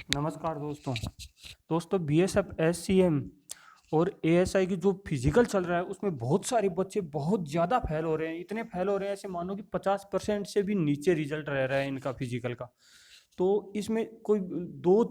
नमस्कार दोस्तों BSF SCM और एएसआई की जो फिजिकल चल रहा है उसमें बहुत सारे बच्चे बहुत ज़्यादा फेल हो रहे हैं। इतने फेल हो रहे हैं ऐसे मानो कि 50% से भी नीचे रिजल्ट रह रहा है इनका फिजिकल का। तो इसमें कोई दो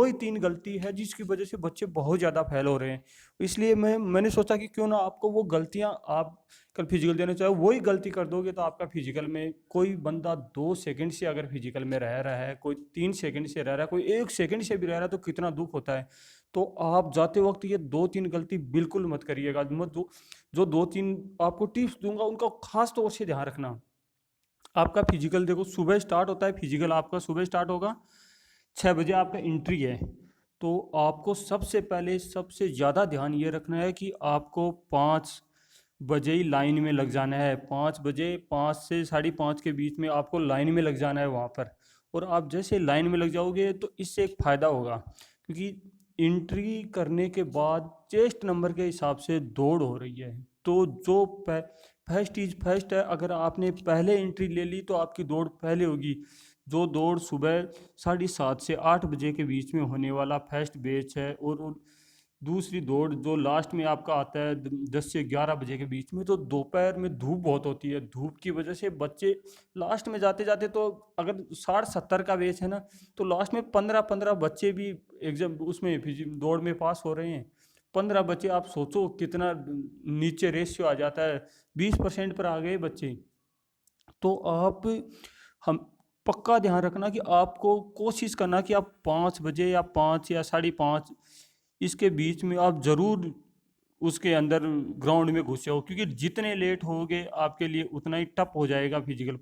ही तीन गलती है जिसकी वजह से बच्चे बहुत ज़्यादा फेल हो रहे हैं। इसलिए मैंने सोचा कि क्यों ना आपको वो गलतियां आप कल फिजिकल देने चाहे वही गलती कर दोगे तो आपका फिजिकल में कोई बंदा 2 सेकंड से अगर फिजिकल में रह रहा है, कोई 3 सेकंड से रह रहा है, कोई 1 सेकंड से भी रह रहा है तो कितना दुख होता है। तो आप जाते वक्त ये 2-3 गलती बिल्कुल मत करिएगा। मत जो 2-3 आपको टिप्स दूंगा उनका खास तौर से ध्यान रखना। आपका फिजिकल देखो सुबह स्टार्ट होता है, फिजिकल आपका सुबह स्टार्ट होगा, 6 बजे आपका एंट्री है। तो आपको सबसे पहले सबसे ज़्यादा ध्यान ये रखना है कि आपको 5 बजे ही लाइन में लग जाना है। 5 बजे, 5 से 5:30 के बीच में आपको लाइन में लग जाना है वहाँ पर। और आप जैसे लाइन में लग जाओगे तो इससे एक फ़ायदा होगा, क्योंकि एंट्री करने के बाद चेस्ट नंबर के हिसाब से दौड़ हो रही है। तो जो फर्स्ट इज फर्स्ट है, अगर आपने पहले एंट्री ले ली तो आपकी दौड़ पहले होगी। जो दौड़ सुबह 7:30 से 8 बजे के बीच में होने वाला फर्स्ट बैच है, और दूसरी दौड़ जो लास्ट में आपका आता है 10 से 11 बजे के बीच में, तो दोपहर में धूप बहुत होती है। धूप की वजह से बच्चे लास्ट में जाते जाते, तो अगर 60-70 का बैच है ना, तो लास्ट में 15-15 बच्चे भी एग्जाम उसमें दौड़ में पास हो रहे हैं। 15 बच्चे, आप सोचो कितना नीचे रेशियो आ जाता है। 20% पर आ गए बच्चे। तो आप हम पक्का ध्यान रखना कि आपको कोशिश करना कि आप 5 बजे या 5 या 5:30 इसके बीच में आप ज़रूर उसके अंदर ग्राउंड में घुस जाओ, क्योंकि जितने लेट होगे आपके लिए उतना ही टफ हो जाएगा। फिजिकल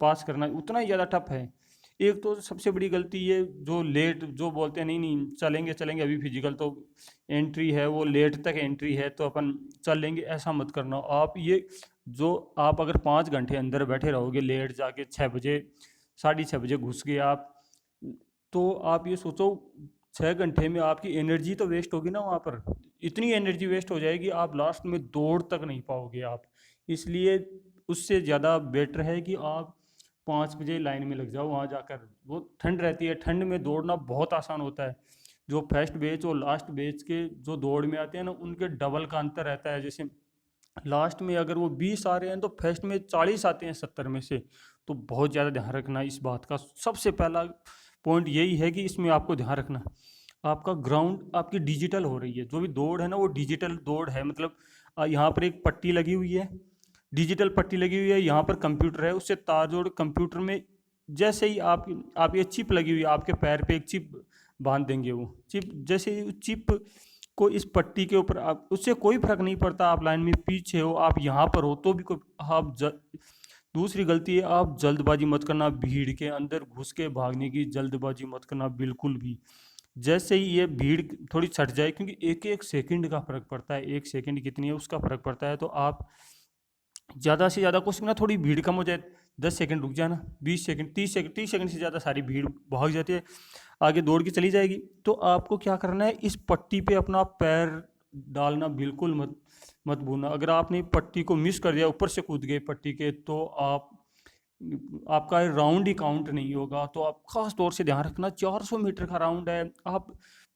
पास करना उतना ही ज़्यादा टफ है। एक तो सबसे बड़ी गलती ये, जो लेट जो बोलते हैं नहीं नहीं चलेंगे चलेंगे अभी फिजिकल तो एंट्री है, वो लेट तक एंट्री है तो अपन चल लेंगे, ऐसा मत करना आप। ये जो आप अगर 5 घंटे अंदर बैठे रहोगे लेट जाके, 6 बजे 6:30 बजे घुस गए आप, तो आप ये सोचो 6 घंटे में आपकी एनर्जी तो वेस्ट होगी ना वहाँ पर। इतनी एनर्जी वेस्ट हो जाएगी आप लास्ट में दौड़ तक नहीं पाओगे आप। इसलिए उससे ज़्यादा बेटर है कि आप 5 बजे लाइन में लग जाओ। वहाँ जाकर वो ठंड रहती है, ठंड में दौड़ना बहुत आसान होता है। जो फर्स्ट बैच और लास्ट बैच के जो दौड़ में आते हैं ना, उनके डबल का अंतर रहता है। जैसे लास्ट में अगर वो 20 आ रहे हैं तो फर्स्ट में 40 आते हैं 70 में से। तो बहुत ज़्यादा ध्यान रखना इस बात का। सबसे पहला पॉइंट यही है कि इसमें आपको ध्यान रखना, आपका ग्राउंड आपकी डिजिटल हो रही है। जो भी दौड़ है ना वो डिजिटल दौड़ है, मतलब यहाँ पर एक पट्टी लगी हुई है, डिजिटल पट्टी लगी हुई है, यहाँ पर कंप्यूटर है, उससे तार जोड़ कंप्यूटर में जैसे ही आप ये चिप लगी हुई है आपके पैर पे, एक चिप बांध देंगे। वो चिप जैसे ही चिप को इस पट्टी के ऊपर, आप उससे कोई फर्क नहीं पड़ता आप लाइन में पीछे हो आप यहाँ पर हो तो भी कोई दूसरी गलती है, आप जल्दबाजी मत करना। भीड़ के अंदर घुस के भागने की जल्दबाजी मत करना बिल्कुल भी। जैसे ही ये भीड़ थोड़ी छट जाए, क्योंकि एक एक सेकंड का फर्क पड़ता है, एक सेकंड कितनी है उसका फर्क पड़ता है। तो आप ज़्यादा से ज़्यादा कोशिश करना थोड़ी भीड़ कम हो जाए, 10 सेकंड रुक जाना, 20 सेकंड, 30 सेकंड, 30 सेकंड से ज़्यादा सारी भीड़ भाग जाती है, आगे दौड़ के चली जाएगी। तो आपको क्या करना है, इस पट्टी पे अपना पैर डालना बिल्कुल मत मत भूलना। अगर आपने पट्टी को मिस कर दिया, ऊपर से कूद गए पट्टी के, तो आपका राउंड ही काउंट नहीं होगा। तो आप खास तौर से ध्यान रखना, 400 मीटर का राउंड है। आप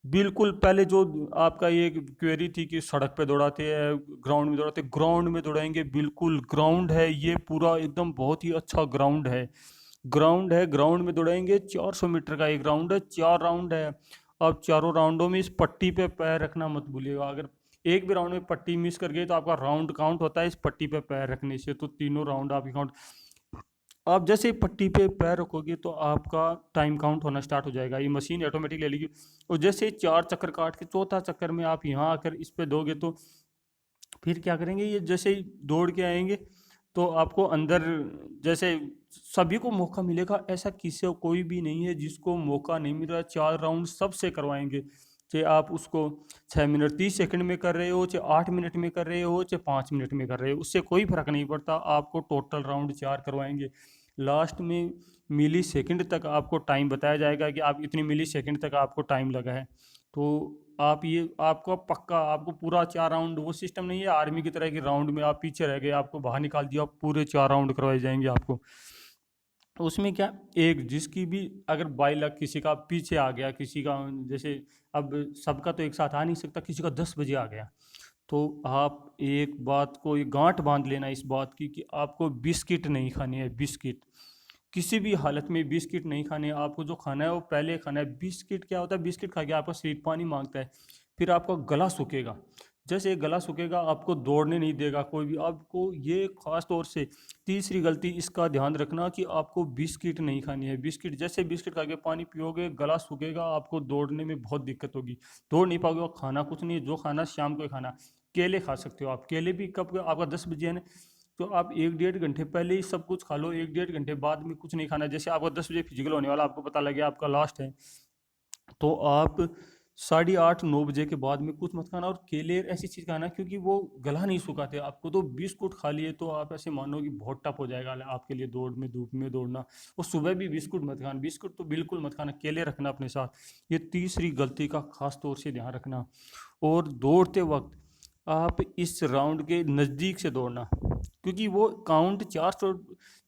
बिल्कुल पहले जो आपका ये क्वेरी थी कि सड़क पे दौड़ाते हैं ग्राउंड में दौड़ाते, ग्राउंड में दौड़ाएंगे। बिल्कुल ग्राउंड है ये पूरा एकदम बहुत ही अच्छा ग्राउंड है। ग्राउंड है, ग्राउंड में दौड़ाएंगे। 400 मीटर का एक राउंड है, 4 राउंड है। अब चारों राउंडों में इस पट्टी पे पैर रखना मत भूलिएगा। अगर एक भी राउंड में पट्टी मिस कर गए तो आपका राउंड काउंट होता है इस पट्टी पे पैर रखने से। तो तीनों राउंड आपके काउंट। आप जैसे ही पट्टी पे पैर रखोगे तो आपका टाइम काउंट होना स्टार्ट हो जाएगा, ये मशीन ऑटोमेटिक ले लेगी। और जैसे ही 4 चक्कर काट के चौथा चक्कर में आप यहाँ आकर इस पे दोगे, तो फिर क्या करेंगे, ये जैसे ही दौड़ के आएंगे तो आपको अंदर, जैसे सभी को मौका मिलेगा, ऐसा किसी को कोई भी नहीं है जिसको मौका नहीं मिल रहा। 4 राउंड सबसे करवाएंगे, चाहे आप उसको 6 मिनट 30 सेकंड में कर रहे हो, चाहे 8 मिनट में कर रहे हो, चाहे 5 मिनट में कर रहे हो, उससे कोई फर्क नहीं पड़ता। आपको टोटल राउंड 4 करवाएंगे। लास्ट में मिली सेकंड तक आपको टाइम बताया जाएगा कि आप इतनी मिली सेकंड तक आपको टाइम लगा है। तो आप ये आपको पक्का आपको पूरा 4 राउंड, वो सिस्टम नहीं है आर्मी की तरह कि राउंड में आप पीछे रह गए आपको बाहर निकाल दिया, पूरे 4 राउंड करवाए जाएंगे आपको। उसमें क्या, एक जिसकी भी अगर बाई लक किसी का पीछे आ गया, किसी का जैसे अब सबका तो एक साथ आ नहीं सकता, किसी का 10 बजे आ गया, तो आप एक बात को ये गांठ बांध लेना इस बात की कि आपको बिस्किट नहीं खानी है। बिस्किट किसी भी हालत में बिस्किट नहीं खाने हैं। आपको जो खाना है वो पहले खाना है। बिस्किट क्या होता है, बिस्किट खा के आपका शरीर पानी मांगता है, फिर आपका गला सूखेगा। जैसे गला सूखेगा आपको दौड़ने नहीं देगा कोई भी। आपको ये खास तौर से तीसरी गलती इसका ध्यान रखना कि आपको बिस्किट नहीं खानी है। बिस्किट जैसे बिस्किट खा के पानी पियोगे गला सूखेगा, आपको दौड़ने में बहुत दिक्कत होगी, दौड़ नहीं पाओगे। और खाना कुछ नहीं है, जो खाना शाम को ही खाना। केले खा सकते हो आप, केले भी कब, आपका 10 बजे है ना, तो आप 1 डेढ़ घंटे पहले ही सब कुछ खा लो, 1 डेढ़ घंटे बाद में कुछ नहीं खाना। जैसे आपका 10 बजे फिजिकल होने वाला, आपको पता लगे आपका लास्ट है, तो आप 8:30 9 बजे के बाद में कुछ मत खाना। और केले ऐसी चीज़ खाना क्योंकि वो गला नहीं सुखाते आपको। तो बिस्कुट खा लिए तो आप ऐसे मानो कि बहुत टफ हो जाएगा आपके लिए दौड़ में, धूप में दौड़ना। और सुबह भी बिस्कुट मत खाना, बिस्कुट तो बिल्कुल मत खाना, केले रखना अपने साथ। ये तीसरी गलती का खास तौर से ध्यान रखना। और दौड़ते वक्त आप इस राउंड के नज़दीक से दौड़ना, क्योंकि वो काउंट 400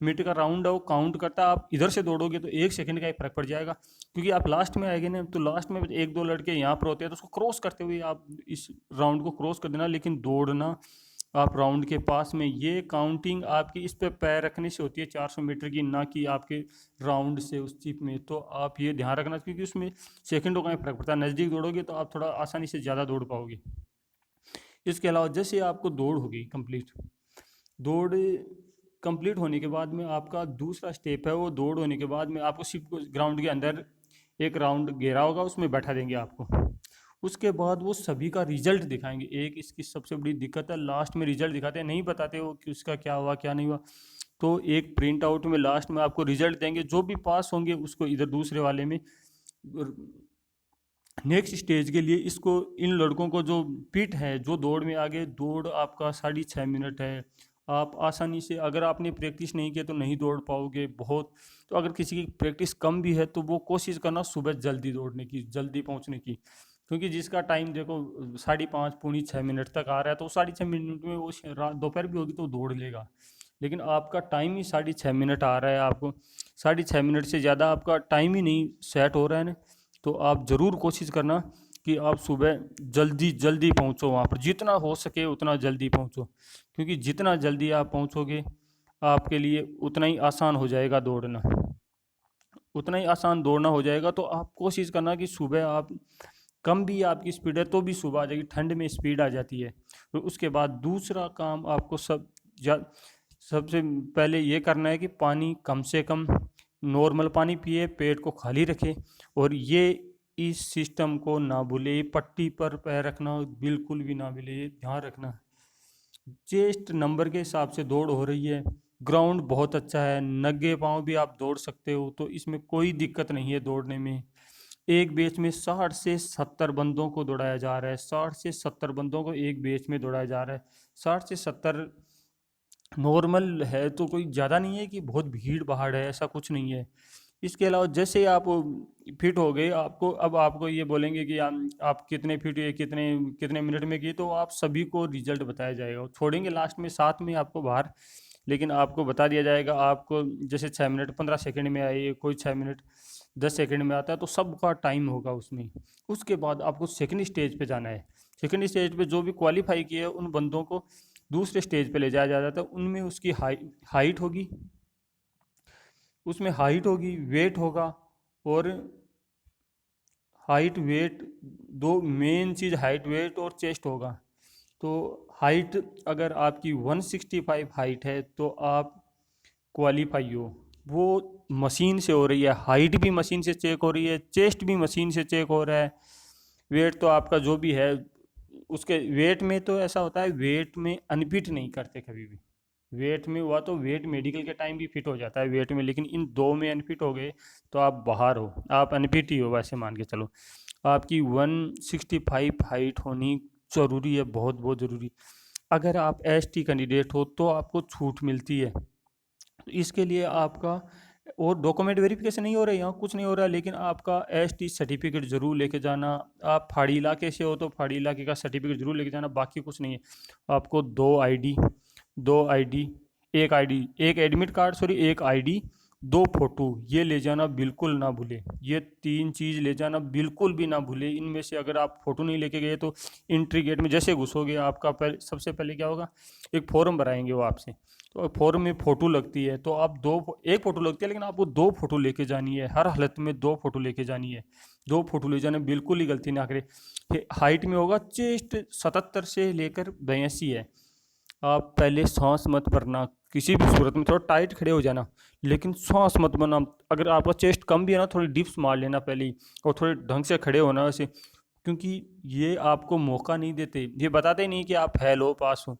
मीटर का राउंड है, वो काउंट करता है। आप इधर से दौड़ोगे तो 1 सेकंड का ही फर्क पड़ जाएगा, क्योंकि आप लास्ट में आएंगे ना, तो लास्ट में एक दो लड़के यहाँ पर होते हैं, तो उसको क्रॉस करते हुए आप इस राउंड को क्रॉस कर देना। लेकिन दौड़ना आप राउंड के पास में, ये काउंटिंग आपकी इस पे पैर रखने से होती है 400 मीटर की, ना कि आपके राउंड से उस चिप में। तो आप ये ध्यान रखना, क्योंकि उसमें सेकंडों का ही फर्क पड़ता है। नज़दीक दौड़ोगे तो आप थोड़ा आसानी से ज़्यादा दौड़ पाओगे। इसके अलावा जैसे आपको दौड़ होगी कंप्लीट, दौड़ कंप्लीट होने के बाद में आपका दूसरा स्टेप है, वो दौड़ होने के बाद में आपको सिर्फ ग्राउंड के अंदर एक राउंड घेरा होगा, उसमें बैठा देंगे आपको। उसके बाद वो सभी का रिजल्ट दिखाएंगे। एक इसकी सबसे बड़ी दिक्कत है, लास्ट में रिजल्ट दिखाते हैं, नहीं बताते वो कि उसका क्या हुआ क्या नहीं हुआ। तो एक प्रिंट आउट में लास्ट में आपको रिजल्ट देंगे, जो भी पास होंगे उसको इधर दूसरे वाले में नेक्स्ट स्टेज के लिए, इसको इन लड़कों को जो पिट है, जो दौड़ में आगे, दौड़ आपका 6.5 मिनट है। आप आसानी से, अगर आपने प्रैक्टिस नहीं किया तो नहीं दौड़ पाओगे बहुत। तो अगर किसी की प्रैक्टिस कम भी है तो वो कोशिश करना सुबह जल्दी दौड़ने की, जल्दी पहुंचने की। क्योंकि जिसका टाइम देखो 5:30 पौनी 6 मिनट तक आ रहा है, तो 6.5 मिनट में वो दोपहर भी होगी तो दौड़ लेगा। लेकिन आपका टाइम ही 6.5 मिनट आ रहा है, आपको 6.5 मिनट से ज़्यादा आपका टाइम ही नहीं सेट हो रहा है ना। तो आप ज़रूर कोशिश करना कि आप सुबह जल्दी जल्दी पहुंचो वहाँ पर, जितना हो सके उतना जल्दी पहुंचो। क्योंकि जितना जल्दी आप पहुंचोगे आपके लिए उतना ही आसान हो जाएगा दौड़ना, उतना ही आसान दौड़ना हो जाएगा। तो आप कोशिश करना कि सुबह आप, कम भी आपकी स्पीड है तो भी सुबह आ जाएगी, ठंड में स्पीड आ जाती है। तो उसके बाद दूसरा काम आपको सबसे पहले ये करना है कि पानी कम से कम नॉर्मल पानी पिए, पेट को खाली रखे। और ये इस सिस्टम को ना भूले, पट्टी पर पैर रखना बिल्कुल भी ना भूले, ये ध्यान रखना। चेस्ट नंबर के हिसाब से दौड़ हो रही है, ग्राउंड बहुत अच्छा है, नंगे पाँव भी आप दौड़ सकते हो, तो इसमें कोई दिक्कत नहीं है दौड़ने में। एक बैच में 60 से 70 बंदों को दौड़ाया जा रहा है, 60 से 70 बंदों को एक बैच में दौड़ाया जा रहा है। 60 से 70 नॉर्मल है, तो कोई ज़्यादा नहीं है कि बहुत भीड़ भाड़ है, ऐसा कुछ नहीं है। इसके अलावा जैसे आप फिट हो गए, आपको अब आपको ये बोलेंगे कि आप कितने फिट हुए, कितने कितने मिनट में किए, तो आप सभी को रिजल्ट बताया जाएगा। छोड़ेंगे लास्ट में साथ में आपको बाहर, लेकिन आपको बता दिया जाएगा। आपको जैसे 6 मिनट 15 सेकंड में आई, कोई 6 मिनट 10 सेकंड में आता है, तो सबका टाइम होगा उसमें। उसके बाद आपको सेकंड स्टेज पे जाना है। सेकंड स्टेज पे जो भी क्वालिफाई किए उन बंदों को दूसरे स्टेज पे ले जाया जाता है। उनमें उसकी हाइट होगी, उसमें हाइट होगी, वेट होगा। और हाइट वेट, दो मेन चीज़ हाइट वेट और चेस्ट होगा। तो हाइट अगर आपकी 165 हाइट है तो आप क्वालिफाई हो, वो मशीन से हो रही है। हाइट भी मशीन से चेक हो रही है, चेस्ट भी मशीन से चेक हो रहा है। वेट तो आपका जो भी है, उसके वेट में तो ऐसा होता है, वेट में अनफिट नहीं करते कभी भी। वेट में हुआ तो वेट मेडिकल के टाइम भी फिट हो जाता है वेट में, लेकिन इन दो में अनफिट हो गए तो आप बाहर हो, आप अनफिट ही हो वैसे मान के चलो। आपकी 165 हाइट होनी ज़रूरी है, बहुत बहुत ज़रूरी। अगर आप एसटी कैंडिडेट हो तो आपको छूट मिलती है। तो इसके लिए आपका और डॉक्यूमेंट वेरिफिकेशन नहीं हो रहा है, यहाँ कुछ नहीं हो रहा है, लेकिन आपका एसटी सर्टिफिकेट ज़रूर लेके जाना। आप पहाड़ी इलाके से हो तो पहाड़ी इलाके का सर्टिफिकेट ज़रूर लेके जाना, बाकी कुछ नहीं है। आपको दो आईडी, एक एडमिट कार्ड, सॉरी एक आईडी, 2 फोटो ये ले जाना बिल्कुल ना भूले, ये 3 चीज़ ले जाना बिल्कुल भी ना भूले। इनमें से अगर आप फ़ोटो नहीं लेके गए तो एंट्री गेट में जैसे घुसोगे आपका सबसे पहले क्या होगा, एक फॉर्म भराएंगे वो आपसे। तो फॉर्म में फ़ोटो लगती है, तो आप एक फ़ोटो लगती है, लेकिन आपको 2 फोटो लेके जानी है, हर हालत में 2 फोटो लेके जानी है। 2 फोटो ले जाना बिल्कुल ही गलती ना करें। हाइट में होगा चेस्ट 77 से लेकर 82 है। आप पहले सांस मत भरना, किसी भी सूरत में थोड़ा टाइट खड़े हो जाना, लेकिन सांस मत भरना। अगर आपका चेस्ट कम भी है ना, थोड़ी डिप्स मार लेना पहले ही, और थोड़े ढंग से खड़े होना वैसे, क्योंकि ये आपको मौका नहीं देते, ये बताते नहीं कि आप फेल हो पास हो,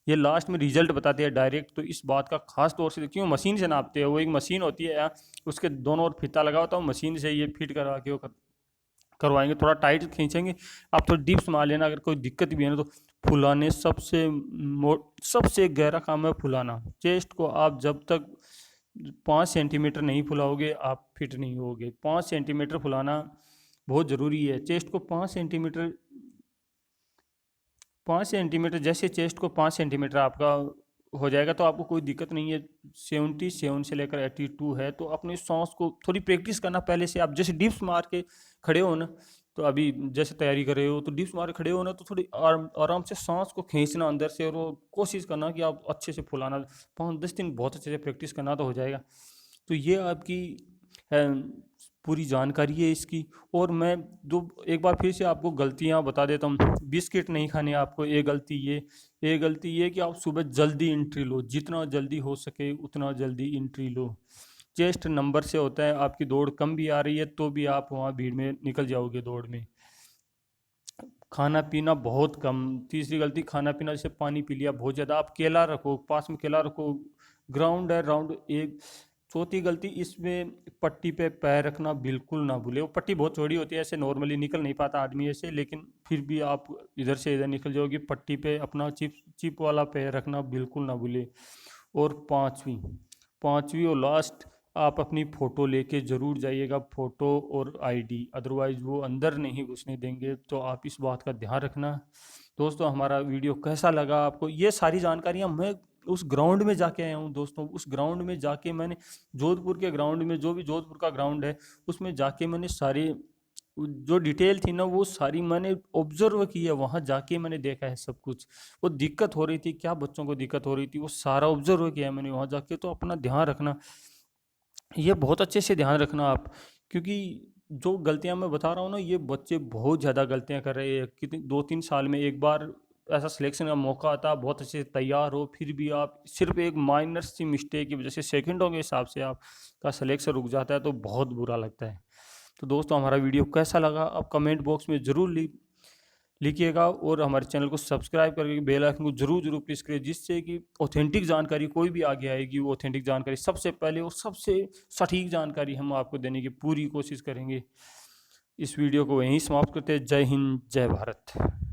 ये लास्ट में रिजल्ट बताते हैं डायरेक्ट। तो इस बात का खास तौर से, क्यों मशीन से नापते हैं, वो एक मशीन होती है यहाँ, उसके दोनों ओर फीता लगा होता है, मशीन से ये फिट करवा के वो करवाएंगे, थोड़ा टाइट खींचेंगे। आप थोड़ी डिप्स मार लेना, अगर कोई दिक्कत भी है ना तो फुलाने सबसे गहरा काम है फुलाना। चेस्ट को आप जब तक 5 सेंटीमीटर नहीं फुलाओगे आप फिट नहीं होगे। 5 सेंटीमीटर फुलाना बहुत ज़रूरी है। चेस्ट को 5 सेंटीमीटर, 5 सेंटीमीटर, जैसे चेस्ट को 5 सेंटीमीटर आपका हो जाएगा तो आपको कोई दिक्कत नहीं है। 77 से लेकर 82 है, तो अपनी सांस को थोड़ी प्रैक्टिस करना पहले से। आप जैसे डिप्स मार के खड़े हो ना, तो अभी जैसे तैयारी कर रहे हो तो डिप्स मार के खड़े हो ना, तो थोड़ी आराम से सांस को खींचना अंदर से, और वो कोशिश करना कि आप अच्छे से फुलाना। 5-10 दिन बहुत अच्छे से प्रैक्टिस करना तो हो जाएगा। तो ये आपकी है, पूरी जानकारी है इसकी। और मैं जो एक बार फिर से आपको गलतियां बता देता हूँ। बिस्किट नहीं खाने आपको, ये गलती ये कि आप सुबह जल्दी एंट्री लो, जितना जल्दी हो सके उतना जल्दी एंट्री लो। चेस्ट नंबर से होता है, आपकी दौड़ कम भी आ रही है तो भी आप वहाँ भीड़ में निकल जाओगे दौड़ में। खाना पीना बहुत कम। तीसरी गलती, खाना पीना, जैसे पानी पी लिया बहुत ज़्यादा। आप केला रखो, पास में केला रखो, ग्राउंड है राउंड एक। चौथी गलती, इसमें पट्टी पे पैर रखना बिल्कुल ना भूले। वो पट्टी बहुत चौड़ी होती है, ऐसे नॉर्मली निकल नहीं पाता आदमी ऐसे, लेकिन फिर भी आप इधर से इधर निकल जाओगे। पट्टी पे अपना चिप वाला पैर रखना बिल्कुल ना भूले। और पांचवी पांचवी और लास्ट, आप अपनी फ़ोटो लेके ज़रूर जाइएगा, फ़ोटो और आईडी, अदरवाइज़ वो अंदर नहीं घुसने देंगे। तो आप इस बात का ध्यान रखना। दोस्तों, हमारा वीडियो कैसा लगा आपको? ये सारी जानकारियाँ मैं उस ग्राउंड में जाके आया हूँ दोस्तों। उस ग्राउंड में जाके मैंने, जोधपुर के ग्राउंड में, जो भी जोधपुर का ग्राउंड है, उसमें जाके मैंने सारी जो डिटेल थी ना वो सारी मैंने ऑब्जर्व की है। वहाँ जाके मैंने देखा है सब कुछ। वो दिक्कत हो रही थी, क्या बच्चों को दिक्कत हो रही थी, वो सारा ऑब्जर्व किया है मैंने वहाँ जाके। तो अपना ध्यान रखना, ये बहुत अच्छे से ध्यान रखना आप, क्योंकि जो गलतियां मैं बता रहा हूँ ना, ये बच्चे बहुत ज़्यादा गलतियां कर रहे हैं। कितनी 2-3 साल में एक बार ऐसा सिलेक्शन का मौका आता है, बहुत अच्छे से तैयार हो, फिर भी आप सिर्फ एक माइनर सी मिस्टेक की वजह से सेकंडों के हिसाब से आपका सिलेक्शन रुक जाता है, तो बहुत बुरा लगता है। तो दोस्तों, हमारा वीडियो कैसा लगा आप कमेंट बॉक्स में ज़रूर लिखिएगा, और हमारे चैनल को सब्सक्राइब करके बेल आइकन को जरूर जरूर प्रेस करिए, जिससे कि ऑथेंटिक जानकारी कोई भी आगे आएगी, वो ऑथेंटिक जानकारी सबसे पहले और सबसे सटीक जानकारी हम आपको देने की पूरी कोशिश करेंगे। इस वीडियो को यहीं समाप्त करते हैं। जय हिंद, जय भारत।